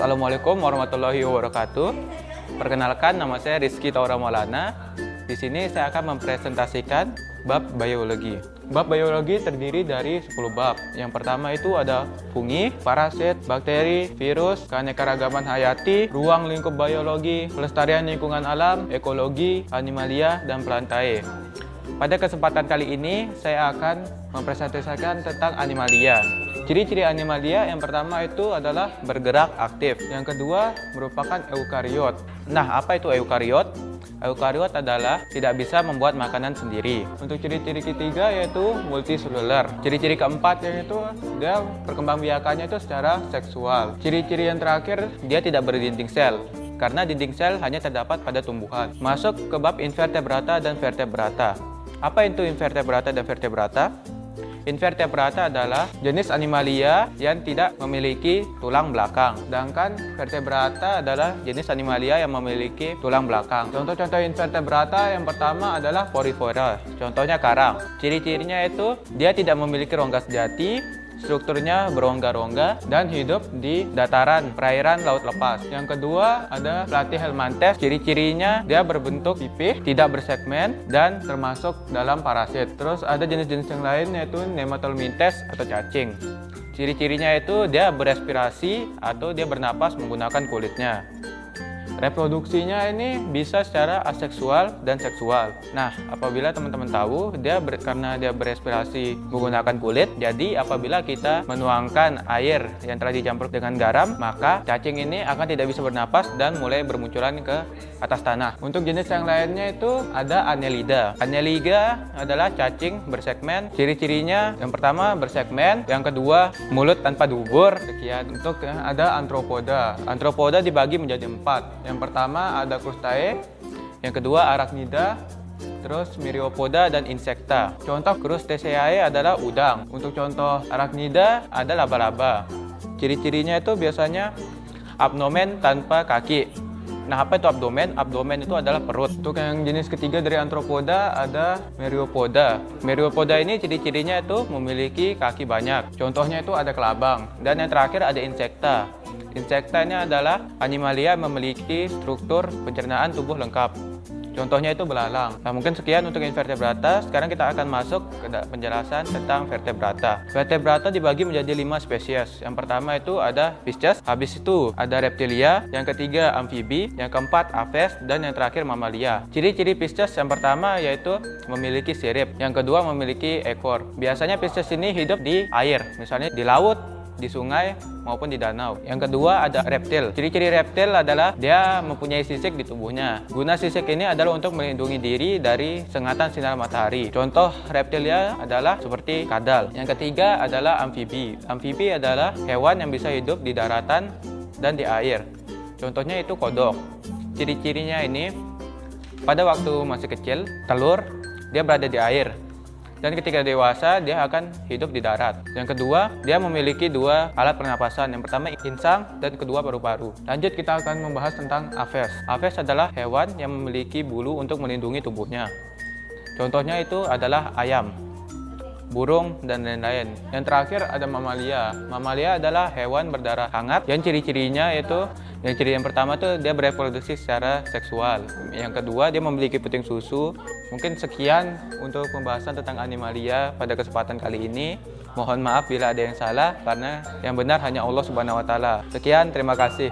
Assalamualaikum warahmatullahi wabarakatuh. Perkenalkan, nama saya Rizky Taura Maulana. Di sini saya akan mempresentasikan bab biologi. Bab biologi terdiri dari 10 bab. Yang pertama itu ada fungi, parasit, bakteri, virus, keanekaragaman hayati, ruang lingkup biologi, pelestarian lingkungan alam, ekologi, animalia, dan plantae. Pada kesempatan kali ini, saya akan mempresentasikan tentang animalia. Ciri-ciri animalia yang pertama itu adalah bergerak aktif. Yang kedua merupakan eukariot. Nah, apa itu eukariot? Eukariot adalah tidak bisa membuat makanan sendiri. Untuk ciri-ciri ketiga yaitu multiseluler. Ciri-ciri keempat yaitu dia perkembangbiakannya itu secara seksual. Ciri-ciri yang terakhir dia tidak berdinding sel, karena dinding sel hanya terdapat pada tumbuhan. Masuk ke bab invertebrata dan vertebrata. Apa itu invertebrata dan vertebrata? Invertebrata adalah jenis animalia yang tidak memiliki tulang belakang. Sedangkan vertebrata adalah jenis animalia yang memiliki tulang belakang. Contoh-contoh invertebrata yang pertama adalah porifera. Contohnya karang. Ciri-cirinya itu dia tidak memiliki rongga sejati, strukturnya berongga-rongga, dan hidup di dataran perairan laut lepas. Yang kedua ada Platyhelminthes. Ciri-cirinya dia berbentuk pipih, tidak bersegmen, dan termasuk dalam parasit. Terus ada jenis-jenis yang lain yaitu Nematolminthes atau cacing. Ciri-cirinya itu dia berespirasi atau dia bernapas menggunakan kulitnya. Reproduksinya ini bisa secara aseksual dan seksual. Nah, apabila teman-teman tahu, karena dia berespirasi menggunakan kulit, jadi apabila kita menuangkan air yang telah dicampur dengan garam, maka cacing ini akan tidak bisa bernapas dan mulai bermunculan ke atas tanah. Untuk jenis yang lainnya itu ada Annelida. Annelida adalah cacing bersegmen. Ciri-cirinya yang pertama bersegmen, yang kedua mulut tanpa dubur. Sekian. Untuk ada Arthropoda. Arthropoda dibagi menjadi 4. Yang pertama ada Crustae, yang kedua Arachnida, terus Myriapoda dan Insecta. Contoh Crustaceae adalah udang. Untuk contoh Arachnida ada laba-laba. Ciri-cirinya itu biasanya abdomen tanpa kaki. Nah, apa itu abdomen? Abdomen itu adalah perut. Untuk yang jenis ketiga dari Arthropoda ada Myriapoda. Myriapoda ini ciri-cirinya itu memiliki kaki banyak. Contohnya itu ada kelabang. Dan yang terakhir ada Insecta. Insektanya adalah animalia yang memiliki struktur pencernaan tubuh lengkap. Contohnya itu belalang. Nah, mungkin sekian untuk invertebrata. Sekarang kita akan masuk ke penjelasan tentang vertebrata. Vertebrata dibagi menjadi 5 spesies. Yang pertama itu ada Pisces, habis itu ada reptilia, yang ketiga amfibi, yang keempat aves, dan yang terakhir mamalia. Ciri-ciri Pisces yang pertama yaitu memiliki sirip, yang kedua memiliki ekor. Biasanya Pisces ini hidup di air, misalnya di laut, di sungai maupun di danau. Yang kedua ada reptil. Ciri-ciri reptil adalah dia mempunyai sisik di tubuhnya. Guna sisik ini adalah untuk melindungi diri dari sengatan sinar matahari. Contoh reptilia adalah seperti kadal. Yang ketiga adalah amfibi. Amfibi adalah hewan yang bisa hidup di daratan dan di air. Contohnya itu kodok. Ciri-cirinya ini pada waktu masih kecil, telur dia berada di air. Dan ketika dewasa, dia akan hidup di darat. Yang kedua, dia memiliki 2 alat pernapasan. Yang pertama insang dan kedua paru-paru. Lanjut kita akan membahas tentang aves. Aves adalah hewan yang memiliki bulu untuk melindungi tubuhnya. Contohnya itu adalah ayam, burung, dan lain-lain. Yang terakhir ada mamalia. Mamalia adalah hewan berdarah hangat yang ciri-cirinya yaitu ciri yang pertama tuh dia bereproduksi secara seksual. Yang kedua dia memiliki puting susu. Mungkin sekian untuk pembahasan tentang animalia pada kesempatan kali ini. Mohon maaf bila ada yang salah karena yang benar hanya Allah Subhanahu wa taala. Sekian, terima kasih.